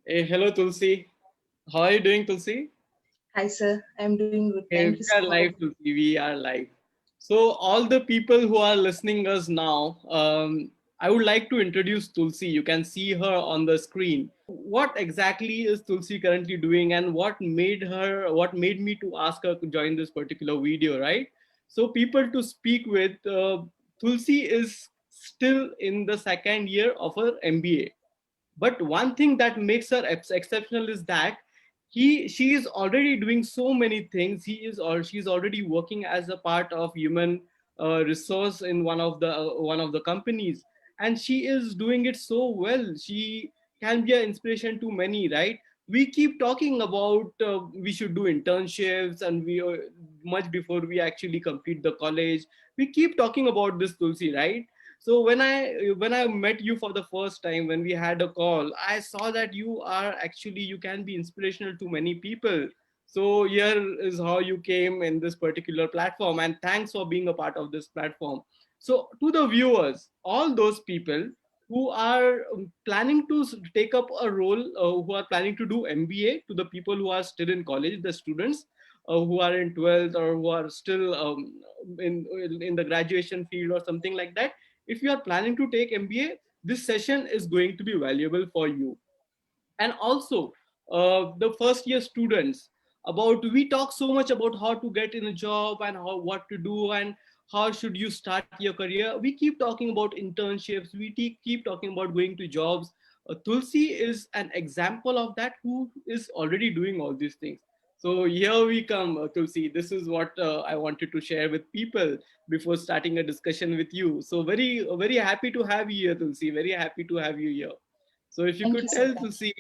Hello, Tulsi. How are you doing, Tulsi? Hi, sir. I'm doing good. Hey, Thank we you are so live, Tulsi. We are live. So, all the people who are listening us now, I would like to introduce Tulsi. You can see her on the screen. What exactly is Tulsi currently doing, and what made me to ask her to join this particular video, right? So, people to speak with, Tulsi is still in the second year of her MBA. But one thing that makes her exceptional is that she is already doing so many things. She's already working as a part of human resource in one of the companies, and she is doing it so well. She can be an inspiration to many, right? We keep talking about we should do internships, and we much before we actually complete the college, we keep talking about this, Tulsi, right? So when I met you for the first time, when we had a call, I saw that you can be inspirational to many people. So here is how you came in this particular platform, and thanks for being a part of this platform. So to the viewers, all those people who are planning to take up a role, who are planning to do MBA, to the people who are still in college, the students who are in 12th or who are still in the graduation field or something like that, if you are planning to take MBA, this session is going to be valuable for you. And also, the first year students, about we talk so much about how to get in a job and how what to do and how should you start your career. We keep talking about internships. Keep talking about going to jobs. Tulsi is an example of that, who is already doing all these things. So here we come, Tulsi. This is what I wanted to share with people before starting a discussion with you. So very happy to have you here, Tulsi. Very happy to have you here. So if you Thank you, could sir. tell Thank you. Tulsi,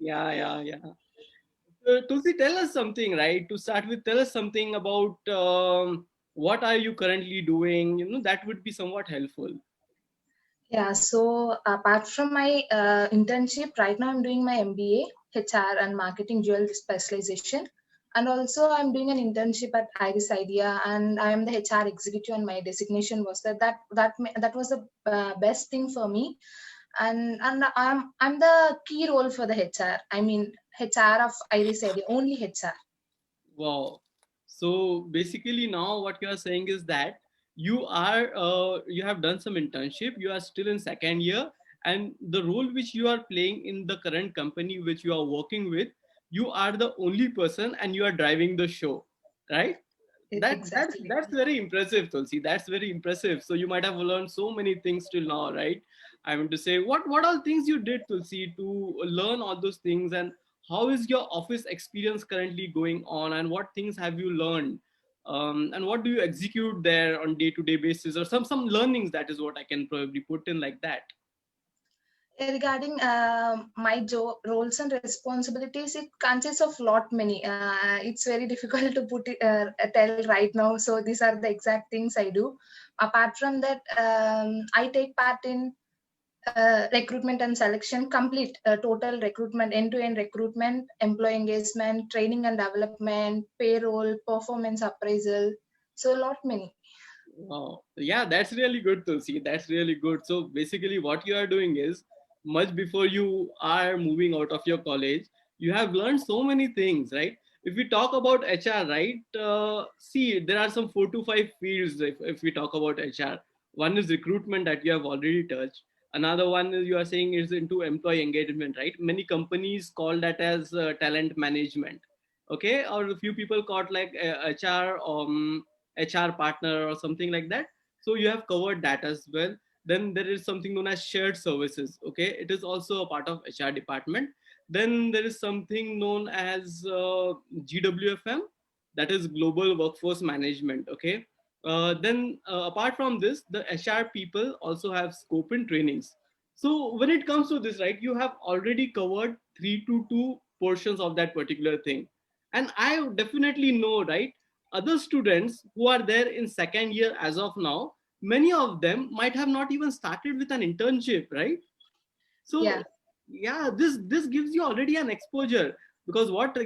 yeah. Tulsi, tell us something, right? To start with, tell us something about what are you currently doing. That would be somewhat helpful. Yeah, so apart from my internship, right now I'm doing my MBA, HR and marketing dual specialization. And also I'm doing an internship at Iris Idea, and I am the HR executive, and my designation was that was the best thing for me. And I'm the key role for the HR. I mean HR of Iris Idea, only HR. Wow. So basically, now what you are saying is that you have done some internship. You are still in second year, and the role which you are playing in the current company which you are working with, you are the only person, and you are driving the show, right? That that's Exactly. that's very impressive, Tulsi. That's very impressive. So you might have learned so many things till now, right? I mean to say, what all things you did, Tulsi, to learn all those things, and how is your office experience currently going on, and what things have you learned, and what do you execute there on day-to-day basis, or some learnings. That is what I can probably put in like that. Regarding my roles and responsibilities, it consists of lot many. It's very difficult to tell right now. So these are the exact things I do. Apart from that, I take part in recruitment and selection, complete total recruitment, end-to-end recruitment, employee engagement, training and development, payroll, performance appraisal. So lot many. Wow. Yeah, that's really good, Tulsi. That's really good. So basically, what you are doing is, much before you are moving out of your college, you have learned so many things, right? If we talk about HR, right? See, there are some 4 to 5 fields if we talk about HR. One is recruitment that you have already touched. Another one is, you are saying, is into employee engagement, right? Many companies call that as talent management. Okay, or a few people call it like HR, HR partner or something like that. So you have covered that as well. Then there is something known as shared services. Okay, it is also a part of HR department. Then there is something known as GWFM, that is global workforce management. Okay. Then apart from this, the HR people also have scope in trainings. So when it comes to this, right, you have already covered 3 to 2 portions of that particular thing. And I definitely know, right, other students who are there in second year as of now, many of them might have not even started with an internship, right? So Yeah. yeah, this gives you already an exposure, because what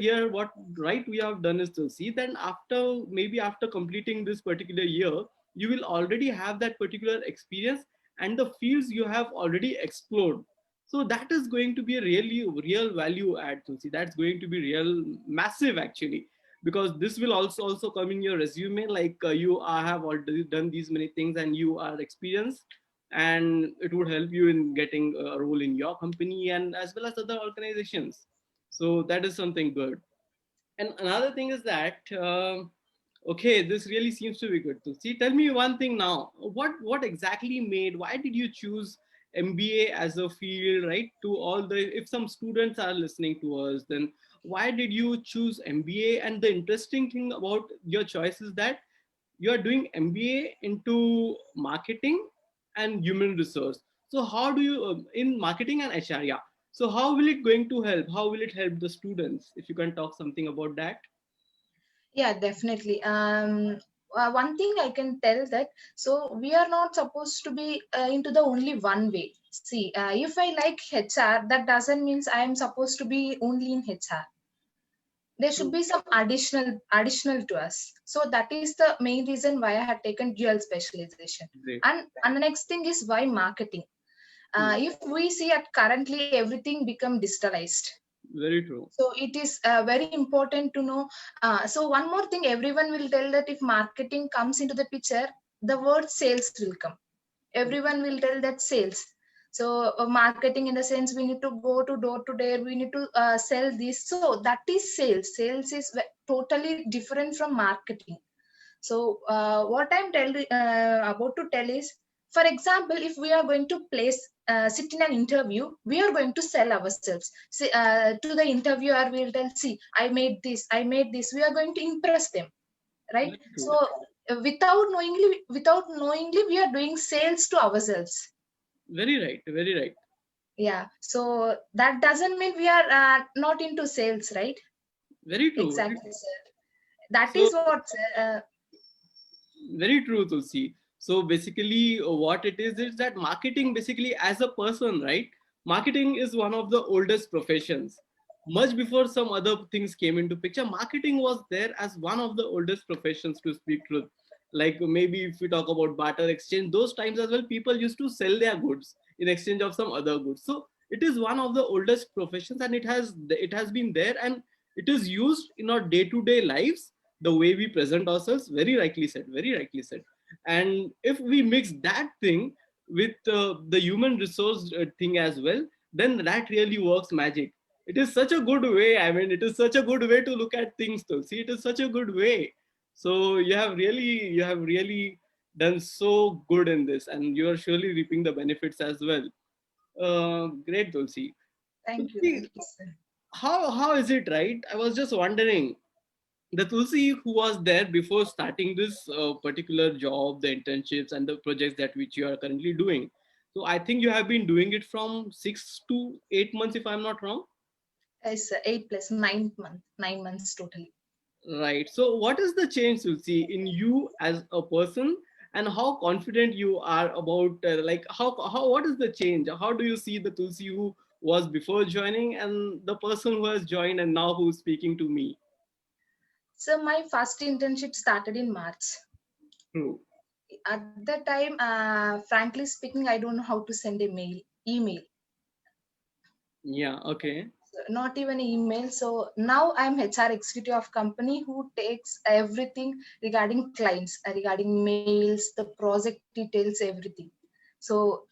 right we have done is to see that after completing this particular year, you will already have that particular experience, and the fields you have already explored. So that is going to be a really real value add, Tulsi. That's going to be real massive actually, because this will also come in your resume, like you have already done these many things and you are experienced, and it would help you in getting a role in your company and as well as other organizations. So that is something good. And another thing is that okay, this really seems to be good. So see, tell me one thing now. What exactly made? Why did you choose MBA as a field, right? To all the, if some students are listening to us, then why did you choose MBA? And the interesting thing about your choice is that you are doing MBA into marketing and human resource. So how do you in marketing and HR? Yeah. So how will it going to help? How will it help the students? If you can talk something about that. Yeah, definitely. One thing I can tell that, so we are not supposed to be into the only one way. See, if I like HR, that doesn't means I am supposed to be only in HR. There should True. be some additional to us. So that is the main reason why I had taken dual specialization. Great. And the next thing is why marketing. Hmm. If we see at currently everything become digitalized, Very true. so it is very important to know. So one more thing, everyone will tell that if marketing comes into the picture, the word sales will come. Everyone will tell that sales. So marketing in the sense we need to go to door to door, we need to sell this. So that is sales. Sales is totally different from marketing. So what I'm about to tell is, for example, if we are going to sit in an interview, we are going to sell ourselves. See, to the interviewer, we'll tell, see, I made this. We are going to impress them, right? Very So true. without knowingly, we are doing sales to ourselves. Very right. Very right. Yeah. So that doesn't mean we are not into sales, right? Very true. Exactly, sir. That So is what. very true, Tulsi. So basically, what it is that marketing, basically, as a person, right? Marketing is one of the oldest professions. Much before some other things came into picture, marketing was there as one of the oldest professions, to speak truth. Like maybe if we talk about barter exchange, those times as well, people used to sell their goods in exchange of some other goods. So it is one of the oldest professions, and it has been there, and it is used in our day-to-day lives, the way we present ourselves. Very rightly said, very rightly said. And if we mix that thing with the human resource thing as well, then that really works magic. It is such a good way, I mean, it is such a good way to look at things, though. See, it is such a good way. So you have really done so good in this, and you are surely reaping the benefits as well. Great, Tulsi. Thank Tulsi, you, sir. how is it, right? I was just wondering, the Tulsi who was there before starting this particular job, the internships and the projects that which you are currently doing. So I think you have been doing it from 6 to 8 months, if I'm not wrong. It's 8 plus 9 months, 9 months totally. Right. So what is the change, Tulsi, in you as a person, and how confident you are about like how what is the change? How do you see the Tulsi who was before joining and the person who has joined and now who's speaking to me? So my first internship started in March. True. At the time, frankly speaking, I don't know how to send a email, Yeah. Okay. not even email. So now I'm HR executive of company who takes everything regarding clients, regarding mails, the project details, everything. So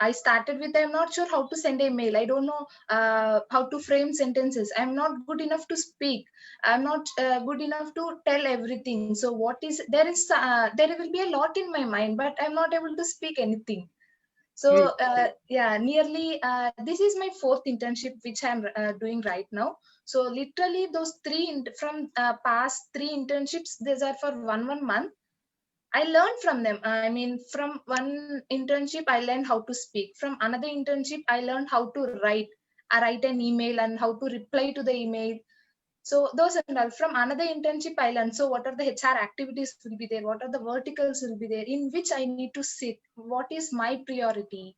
I started with, I'm not sure how to send a mail. I don't know how to frame sentences. I'm not good enough to speak. I'm not good enough to tell everything. So what is there will be a lot in my mind, but I'm not able to speak anything. True. So yeah, nearly this is my fourth internship which I'm doing right now. So literally those from past three internships, these are for one month. I learned from them. I mean, from one internship, I learned how to speak. From another internship, I learned how to write. I write an email and how to reply to the email. So those and all. From another internship, I learned. So what are the HR activities will be there? What are the verticals will be there? In which I need to sit? What is my priority?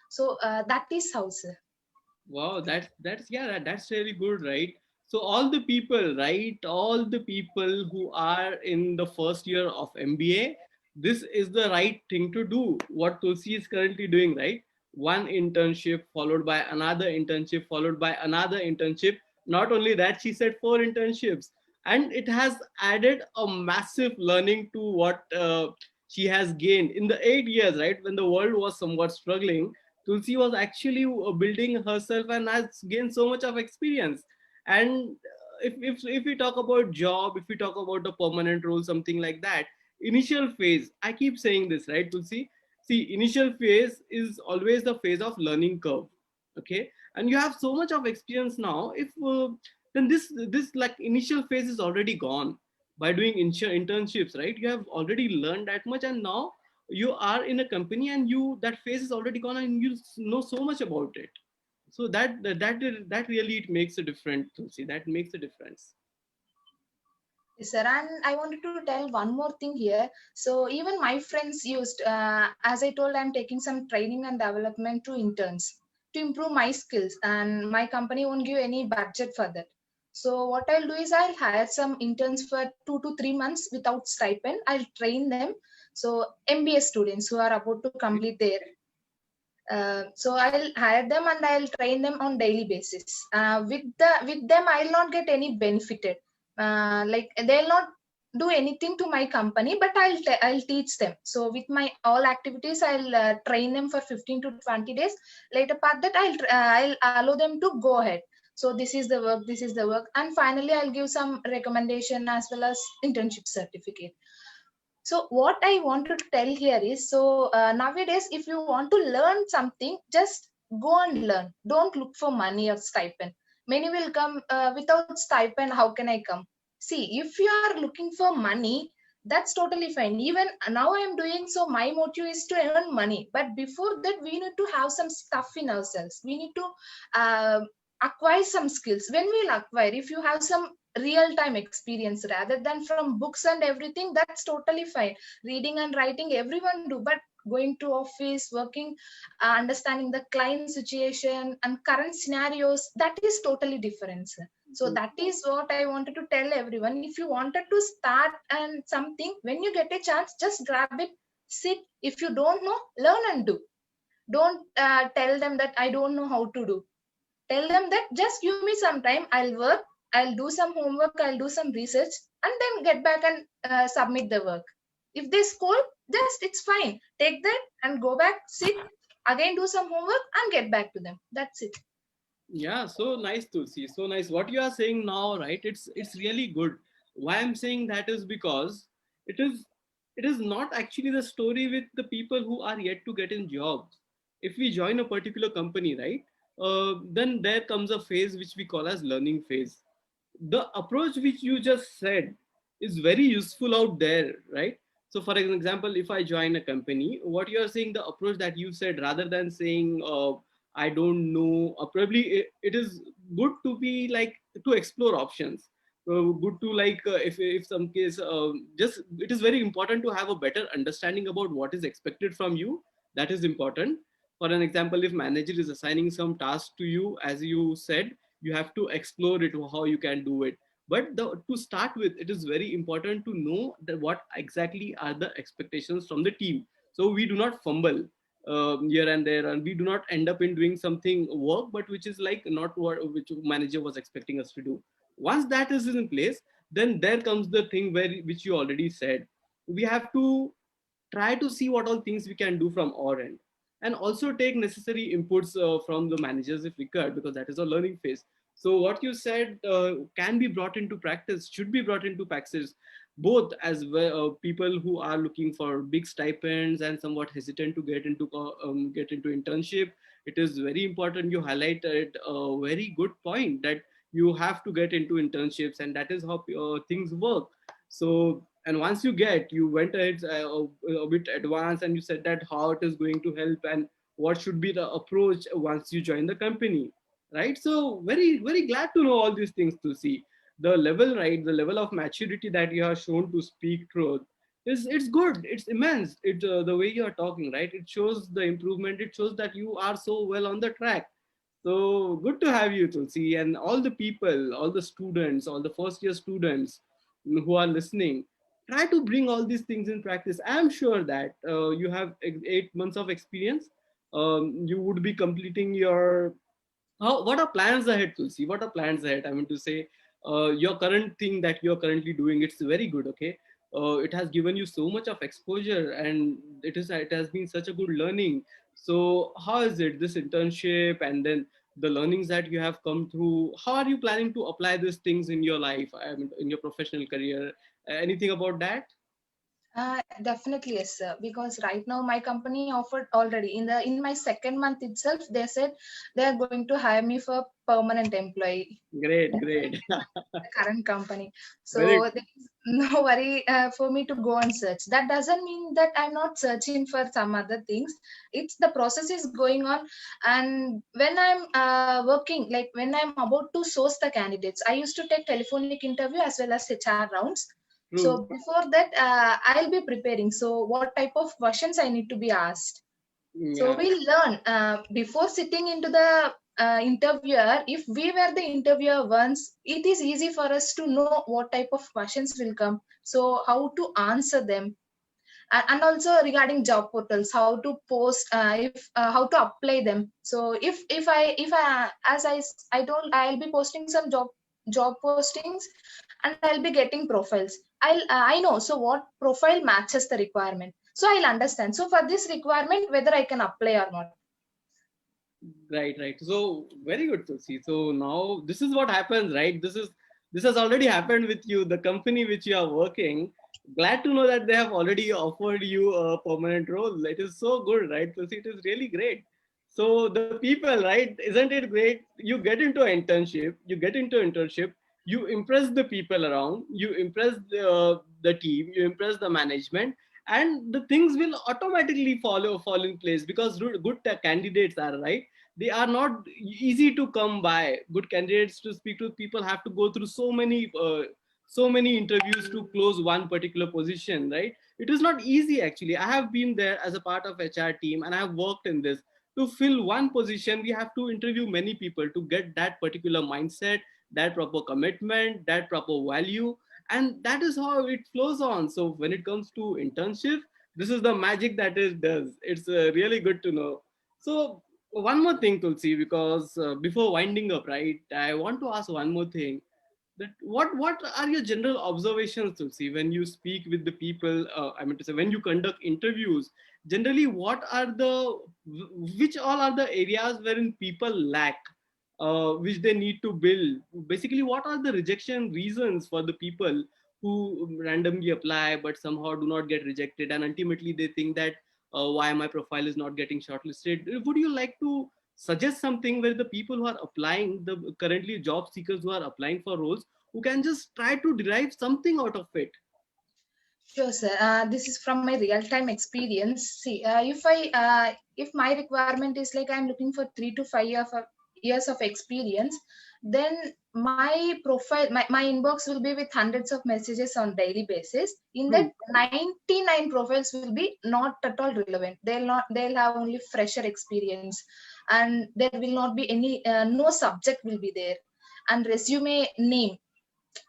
So that is how, sir. Wow, that's yeah, that's really good, right? So all the people, right? All the people who are in the first year of MBA, this is the right thing to do. What Tulsi is currently doing, right? one internship followed by another internship followed by another internship. Not only that, she said four internships, and it has added a massive learning to what she has gained in the 8 years, right? When the world was somewhat struggling, Tulsi was actually building herself and has gained so much of experience. And if we talk about job, if we talk about a permanent role, something like that, initial phase, I keep saying this, right, Tulsi? See, initial phase is always the phase of learning curve. Okay, and you have so much of experience now. If then this like initial phase is already gone by doing internships, right? You have already learned that much, and now you are in a company, and you that phase is already gone, and you know so much about it. So that really it makes a difference. See, that makes a difference. Yes, sir. And I wanted to tell one more thing here. So even my friends used, as I told, I'm taking some training and development to interns to improve my skills, and my company won't give any budget for that. So what I'll do is I'll hire some interns for 2 to 3 months without stipend. I'll train them. So MBA students who are about to complete their so I'll hire them and I'll train them on daily basis. With them, I'll not get any benefited. Like they'll not do anything to my company, but I'll teach them. So with my all activities, I'll train them for 15 to 20 days. Later part that I'll allow them to go ahead. So this is the work. This is the work, and finally I'll give some recommendation as well as internship certificate. So what I want to tell here is, so nowadays, if you want to learn something, just go and learn. Don't look for money or stipend. Many will come without stipend. How can I come? See, if you are looking for money, that's totally fine. Even now, I am doing so. My motive is to earn money. But before that, we need to have some stuff in ourselves. We need to uh, acquire some skills. When we'll acquire, if you have some real time experience rather than from books and everything, that's totally fine. Reading and writing everyone do, but going to office, working, understanding the client situation and current scenarios, that is totally different, sir. So that is what I wanted to tell everyone. If you wanted to start and something, when you get a chance, just grab it, sit. If you don't know, learn and do. Don't tell them that I don't know how to do. Tell them that just give me some time, I'll work, I'll do some homework, I'll do some research, and then get back and submit the work. If they scold, just it's fine, take that and go back, sit again, do some homework and get back to them. That's it. Yeah, so nice, Tulsi. So nice. What you are saying now, right? It's really good. Why I'm saying that is because it is it is not actually the story with the people who are yet to get in jobs. If we join a particular company, right? Then there comes a phase which we call as learning phase. The approach which you just said is very useful out there, right? So for an example, if I join a company, what you're saying, the approach that you said, rather than saying I don't know, probably it is good to be like to explore options. Good to like if some case just it is very important to have a better understanding about what is expected from you. That is important. For an example, if manager is assigning some task to you, as you said, you have to explore it, how you can do it. But to start with, it is very important to know that what exactly are the expectations from the team, so we do not fumble here and there, and we do not end up in doing something work but which is like not what which manager was expecting us to do. Once that is in place, then there comes the thing where which you already said, we have to try to see what all things we can do from our end, and also take necessary inputs from the managers if required, because that is a learning phase. So what you said can be brought into practice, should be brought into practice, both as well people who are looking for big stipends and somewhat hesitant to get into internship. It is very important you highlighted a very good point that you have to get into internships, and that is how things work. So, and once you went ahead a bit advanced, and you said that how it is going to help and what should be the approach once you join the company, right? So very glad to know all these things, to see the level, right? The level of maturity that you have shown to speak truth is, it's good, it's immense. It the way you are talking, right? It shows the improvement, it shows that you are so well on the track. So good to have you, Tulsi, and all the people, all the students, all the first year students who are listening. Try to bring all these things in practice. I'm sure that you have 8 months of experience. You would be completing your what are plans ahead, Tulsi? What are plans ahead? I mean to say, your current thing that you're currently doing, it's very good. Okay, it has given you so much of exposure, and it has been such a good learning. So how is it this internship, and then the learnings that you have come through? How are you planning to apply these things in your life? I mean, in your professional career. Anything about that? Definitely yes, sir. Because right now my company offered already in my second month itself. They said they are going to hire me for permanent employee. Great, great. The current company. Very So there is no worry for me to go and search. That doesn't mean that I'm not searching for some other things. It's the process is going on, and when I'm working, like when I'm about to source the candidates, I used to take telephonic interview as well as HR rounds. So true. before that, I'll be preparing. So what type of questions I need to be asked, so Yeah. we learn before sitting into the interviewer. If we were the interviewer once, it is easy for us to know what type of questions will come. So how to answer them, and also regarding job portals, how to post, if how to apply them. So if I as I told, I'll be posting some job postings, and I'll be getting profiles. I know so what profile matches the requirement, so I'll understand. So for this requirement, whether I can apply or not. Right, right. So very good, Tulsi. So now this is what happens, right? This has already happened with you. The company which you are working, glad to know that they have already offered you a permanent role. It is so good, right, Tulsi? It is really great. So the people, right? Isn't it great? You get into an internship, you impress the people around, you impress the team, you impress the management, and the things will automatically fall in place because good candidates are right, they are not easy to come by. Good candidates to speak to people have to go through so many interviews to close one particular position, right? It is not easy actually. I have been there as a part of HR team and I have worked in this. To fill one position we have to interview many people to get that particular mindset, that proper commitment, that proper value, and that is how it flows on. So when it comes to internship, this is the magic that it does. It's really good to know. So one more thing, Tulsi, because before winding up, right, I want to ask one more thing. That what are your general observations, Tulsi, when you speak with the people? I mean to say, when you conduct interviews, generally, what are the which all are the areas wherein people lack, which they need to build? Basically, what are the rejection reasons for the people who randomly apply but somehow do not get rejected, and ultimately they think that why my profile is not getting shortlisted? Would you like to suggest something where the people who are applying, the currently job seekers who are applying for roles, who can just try to derive something out of it? Sure, sir. This is from my real-time experience. See, if my requirement is like I'm looking for 3 to 5 years of experience, then my profile, my inbox will be with hundreds of messages on daily basis. In that, True. 99 profiles will be not at all relevant. They'll have only fresher experience, and there will not be any no subject will be there, and resume name,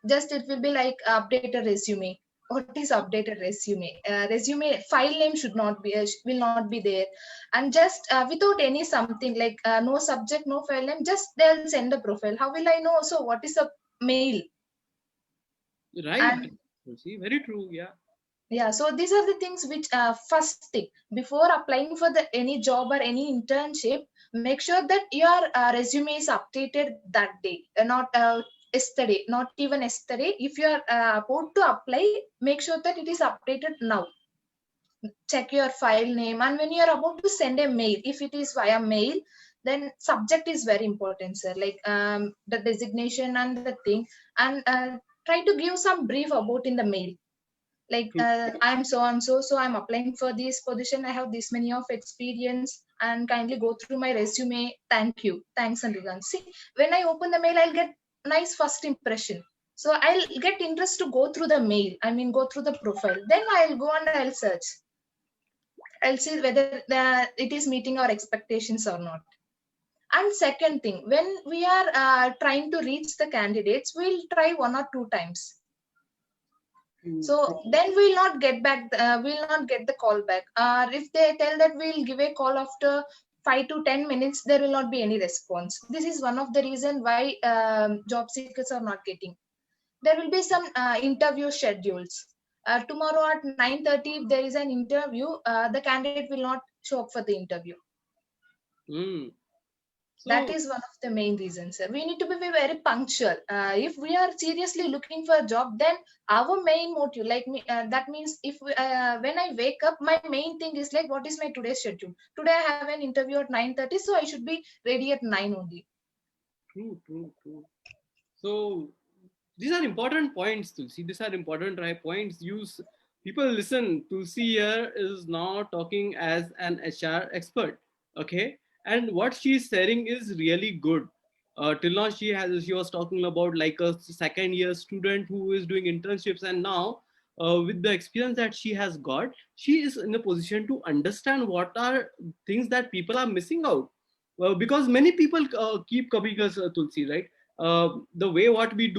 just it will be like updated resume. What is updated resume? Resume file name should not be will not be there, and just without any something like no subject, no file name, just they'll send a profile. How will I know so what is a mail? Right. And See, very true. Yeah. yeah, so these are the things which first thing before applying for the any job or any internship, make sure that your resume is updated that day, not yesterday, not even yesterday. If you are about to apply, make sure that it is updated now. Check your file name, and when you are about to send a mail, if it is via mail, then subject is very important, sir, like the designation and the thing, and try to give some brief about in the mail, like True. I'm so and so, so I'm applying for this position, I have this many of experience, and kindly go through my resume. Thank you, thanks and regards. See, when I open the mail, I'll get nice first impression, so I'll get interest to go through the mail, I mean go through the profile, then I'll go and I'll search. I'll see whether it is meeting our expectations or not. And second thing, when we are trying to reach the candidates, we'll try 1 or 2 times. True. So then we'll not get back, we'll not get the call back. If they tell that we'll give a call after 5 to 10 minutes there will not be any response. This is one of the reason why job seekers are not getting. There will be some interview schedules. Tomorrow at 9:30, if there is an interview, the candidate will not show up for the interview. Hmm. That So is one of the main reasons, sir. We need to be very punctual. If we are seriously looking for a job, then our main motive, like me, that means if when I wake up, my main thing is like, what is my today's schedule? Today I have an interview at 9:30, so I should be ready at 9 only. true, true, true. So these are important points, Tulsi. These are important right points. People listen. Tulsi here is now talking as an HR expert. Okay, and what she's sharing is really good. Till now, she was talking about like a second year student who is doing internships, and now with the experience that she has got, she is in a position to understand what are things that people are missing out. Because many people keep coming us, Tulsi, right? The way what we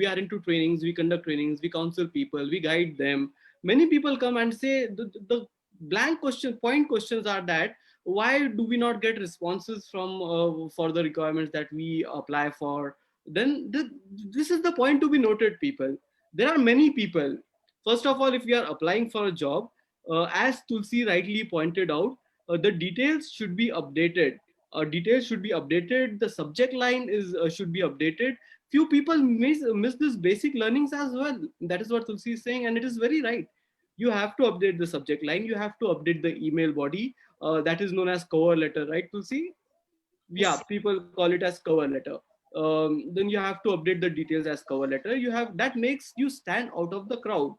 are into trainings, we conduct trainings, we counsel people, we guide them. Many people come and say the blank point questions are that why do we not get responses from for the requirements that we apply for. Then this is the point to be noted, people. There are many people. First of all, if we are applying for a job, as Tulsi rightly pointed out, the details should be updated. Details should be updated. The subject line is should be updated. Few people miss this basic learnings as well. That is what Tulsi is saying, and it is very right. You have to update the subject line. You have to update the email body. That is known as cover letter, right, Tulsi? Yeah, Yes. people call it as cover letter. Then you have to update the details as cover letter. You have that makes you stand out of the crowd.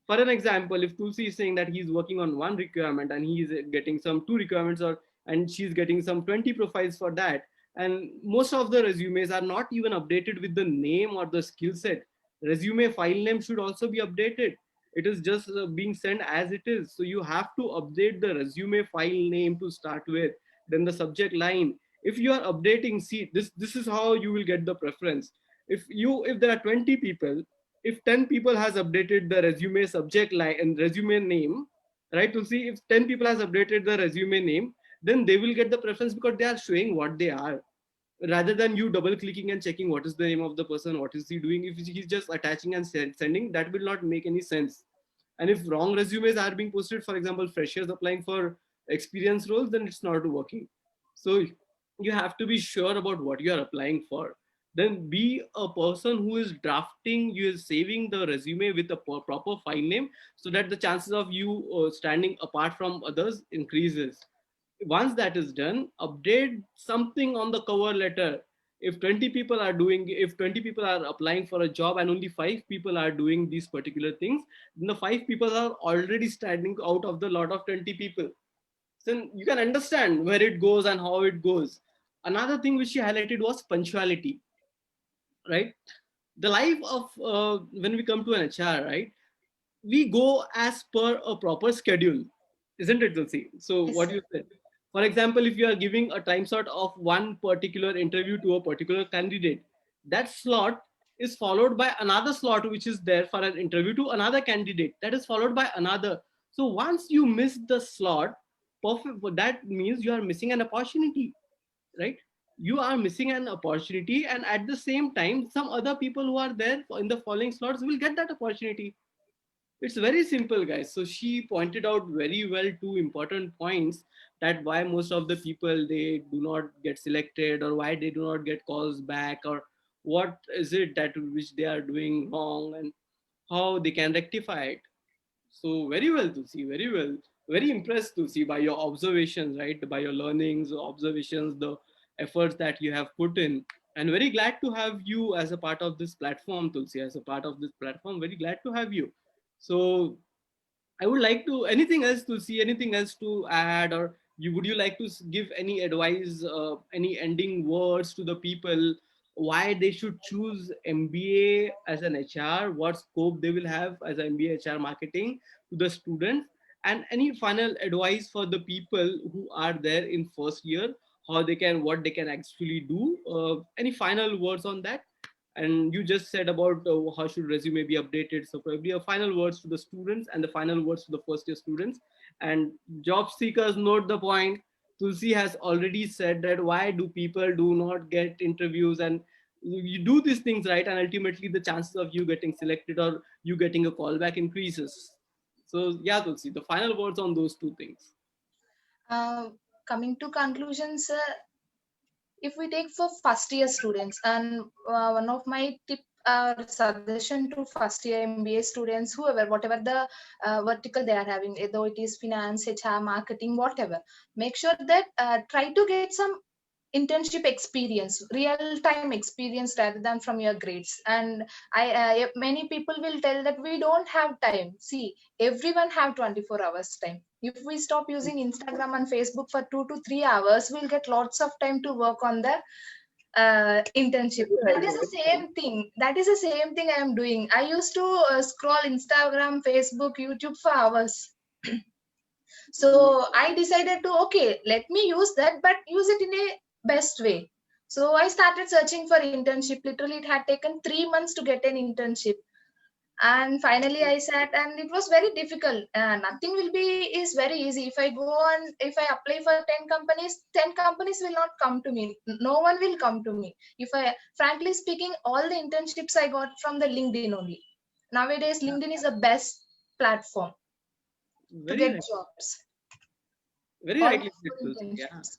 For an example, if Tulsi is saying that he's working on one requirement and he's getting some two requirements, or and she's getting some 20 profiles for that, and most of the resumes are not even updated with the name or the skill set. Resume file name should also be updated. It is just being sent as it is. So you have to update the resume file name to start with, then the subject line. If you are updating, see, this is how you will get the preference. If there are 20 people, if 10 people has updated the resume subject line and resume name, right, to see if 10 people has updated the resume name, then they will get the preference because they are showing what they are, rather than you double clicking and checking what is the name of the person, what is he doing. If he's just attaching and sending, that will not make any sense. And if wrong resumes are being posted, for example freshers applying for experience roles, then it's not working. So you have to be sure about what you are applying for. Then be a person who is drafting, you is saving the resume with a proper file name, so that the chances of you standing apart from others increases. Once that is done, update something on the cover letter. If 20 people are applying for a job and only 5 people are doing these particular things, then the 5 people are already standing out of the lot of 20 people. So you can understand where it goes and how it goes. Another thing which she highlighted was punctuality, right? The life of when we come to an HR, right, we go as per a proper schedule, isn't it, Tulsi? So Yes, what sir. you said. For example, if you are giving a time slot of one particular interview to a particular candidate, that slot is followed by another slot which is there for an interview to another candidate. That is followed by another. So once you miss the slot, perfect. That means you are missing an opportunity, right? You are missing an opportunity, and at the same time, some other people who are there in the following slots will get that opportunity. It's very simple, guys. So she pointed out very well two important points, that why most of the people they do not get selected, or why they do not get calls back, or what is it that which they are doing wrong, and how they can rectify it. So very well, Tulsi, very well. Very impressed, Tulsi, by your observations, right? By your learnings, observations, the efforts that you have put in. And very glad to have you as a part of this platform, Tulsi, as a part of this platform. Very glad to have you. So I would like to anything else to see, anything else to add, or you like to give any advice, any ending words to the people, why they should choose MBA as an HR, what scope they will have as an MBA HR marketing to the students, and any final advice for the people who are there in first year, how they can, what they can actually do. Any final words on that? And you just said about how should resume be updated, so probably a final words to the students and the final words to the first year students. And job seekers, note the point, Tulsi has already said that why do people do not get interviews, and you do these things, right, and ultimately the chances of you getting selected or you getting a call back increases. So yeah, Tulsi, the final words on those two things. Uh, Coming to conclusions, if we take for first year students, and one of my tip or suggestion to first year MBA students, whoever, whatever the vertical they are having, though it is finance, HR, marketing, whatever, make sure that try to get some internship experience, real time experience, rather than from your grades. And many people will tell that we don't have time. See, everyone have 24 hours time. If we stop using Instagram and Facebook for 2 to 3 hours, we'll get lots of time to work on the internship. Very That right, is the very right. same thing. That is the same thing I am doing. I used to scroll Instagram, Facebook, YouTube for hours. So I decided to, okay, let me use that, but use it in a best way. So I started searching for internship. Literally, it had taken 3 months to get an internship. And finally I sat, and it was very difficult. Nothing will be is very easy. If I go and if I apply for 10 companies, 10 companies will not come to me. No one will come to me. If I, frankly speaking, all the internships I got from the LinkedIn only. Nowadays LinkedIn is the best platform to Very get right. jobs, Very rightly almost said, for Tulsi. Yeah. internships.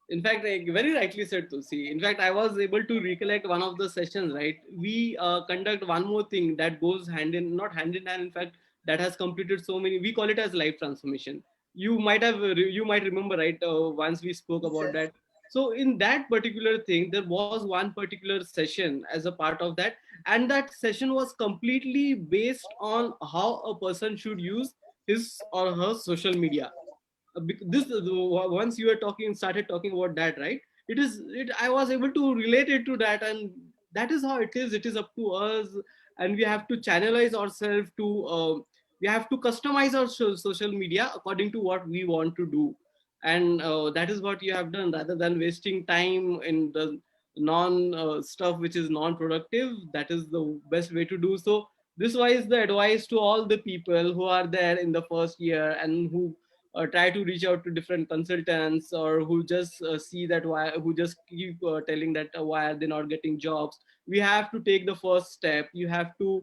In fact, very rightly said, Tulsi. In fact, I was able to recollect one of the sessions, right? We conduct one more thing that goes hand in, not hand in hand, in fact, that has completed so many, we call it as life transformation. You might have, you might remember, right? Once we spoke Yes, about sir. that. So in that particular thing, there was one particular session as a part of that. And that session was completely based on how a person should use his or her social media. This once you were talking started talking about that, right, I was able to relate it to that, and that is how it is up to us, and we have to channelize ourselves to we have to customize our social media according to what we want to do. And that is what you have done, rather than wasting time in the non stuff which is non productive. That is the best way to do so. This was the advice to all the people who are there in the first year and who try to reach out to different consultants, or who just see that why, who just keep telling that why are they not getting jobs. We have to take the first step. You have to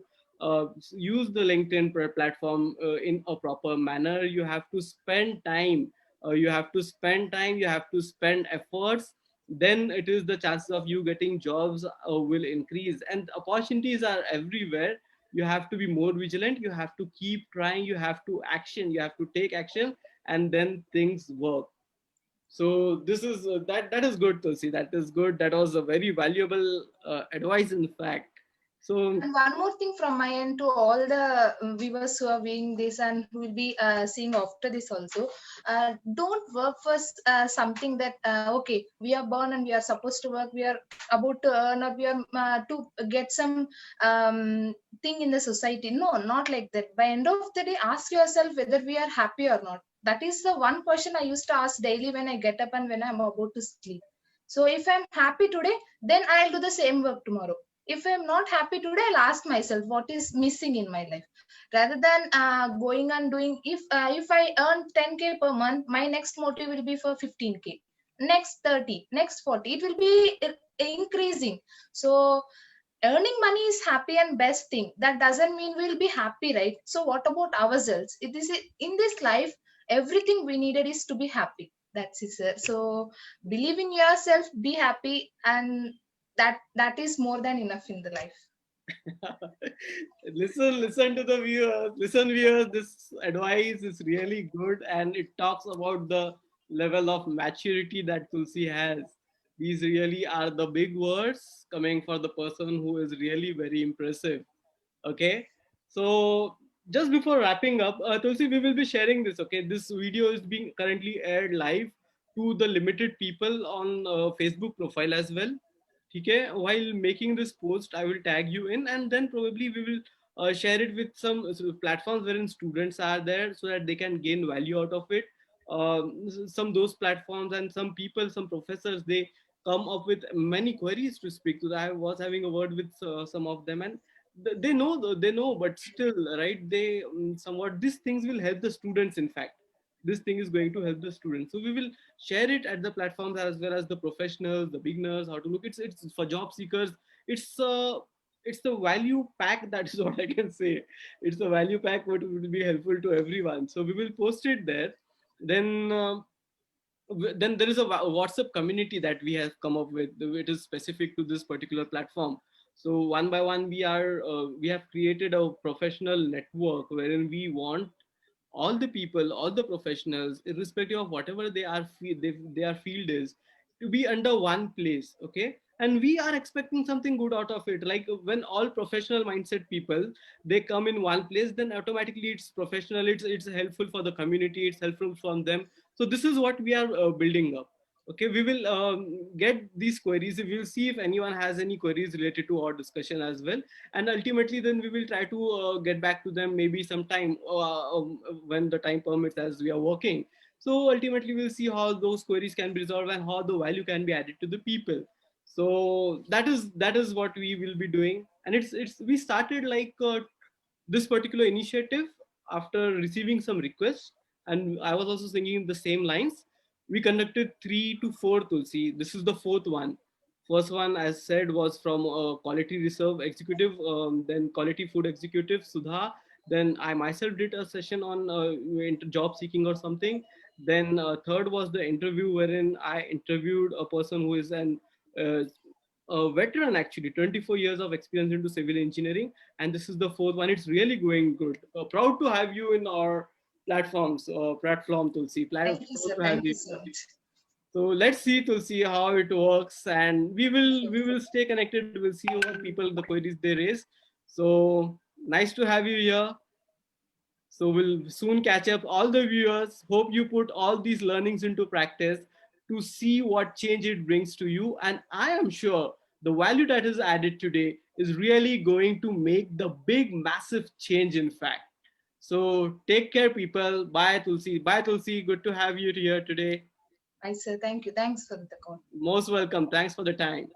use the LinkedIn platform in a proper manner. You have to spend time, you have to spend time, you have to spend efforts. Then it is the chances of you getting jobs will increase, and opportunities are everywhere. You have to be more vigilant, you have to keep trying, you have to action, you have to take action, and then things work. So this is that is good to see. That is good. That was a very valuable advice, in fact. So And one more thing from my end to all the viewers who are viewing this and who will be seeing after this also, don't work for something that, okay, we are born and we are supposed to work, we are about to earn, or we are to get some thing in the society. No, not like that. By end of the day, ask yourself whether we are happy or not. That is the one question I used to ask daily when I get up and when I'm about to sleep. So if I'm happy today, then I'll do the same work tomorrow. If I'm not happy today, I'll ask myself what is missing in my life, rather than going and doing. If I earn 10K per month, my next motive will be for 15K, next 30, next 40, it will be increasing. So earning money is happy and best thing. That doesn't mean we'll be happy, right? So what about ourselves? It is in this life, everything we needed is to be happy. That's it, sir. So believe in yourself, be happy, and that is more than enough in the life. listen to the viewers. Listen, viewers. This advice is really good, and it talks about the level of maturity that Tulsi has. These really are the big words coming for the person who is really very impressive. Okay, so just before wrapping up, Tulsi, we will be sharing this. Okay, this video is being currently aired live to the limited people on Facebook profile as well. Okay, while making this post, I will tag you in, and then probably we will share it with some platforms wherein students are there, so that they can gain value out of it. Some those platforms and some people, some professors, they come up with many queries to speak to. I was having a word with some of them, and they know, they know, but still, right, they somewhat these things will help the students. In fact, this thing is going to help the students. So we will share it at the platforms as well as the professionals, the beginners, how to look. It's for job seekers. It's it's the value pack. That is what I can say. It's the value pack what will be helpful to everyone. So we will post it there. Then then there is a WhatsApp community that we have come up with. It is specific to this particular platform. So one by one, we have created a professional network wherein we want all the people, all the professionals, irrespective of whatever their field is, to be under one place. Okay, and we are expecting something good out of it. Like when all professional mindset people they come in one place, then automatically it's professional. It's helpful for the community. It's helpful from them. So this is what we are building up. Okay, we will get these queries. We will see if anyone has any queries related to our discussion as well, and ultimately then we will try to get back to them maybe sometime when the time permits as we are working. So ultimately we'll see how those queries can be resolved and how the value can be added to the people. So that is what we will be doing. And it's we started like this particular initiative after receiving some requests, and I was also singing the same lines. We conducted 3 to 4 Tulsi. This is the fourth one. First one, as said, was from quality reserve executive, then quality food executive Sudha. Then I myself did a session on job seeking or something. Then third was the interview wherein I interviewed a person who is uh, a veteran, actually 24 years of experience into civil engineering. And this is the fourth one. It's really going good. Proud to have you in our platform, Tulsi. Proud Thank you, sir. to have Thank you. you so much. So let's see to see how it works, and we will stay connected. We'll see what people the queries they raise. So nice to have you here. So we'll soon catch up. All the viewers, hope you put all these learnings into practice to see what change it brings to you. And I am sure the value that is added today is really going to make the big, massive change, in fact. So take care, people. Bye, Tulsi. Bye, Tulsi. Good to have you here today. Bye, sir. Thank you. Thanks for the call. Most welcome. Thanks for the time.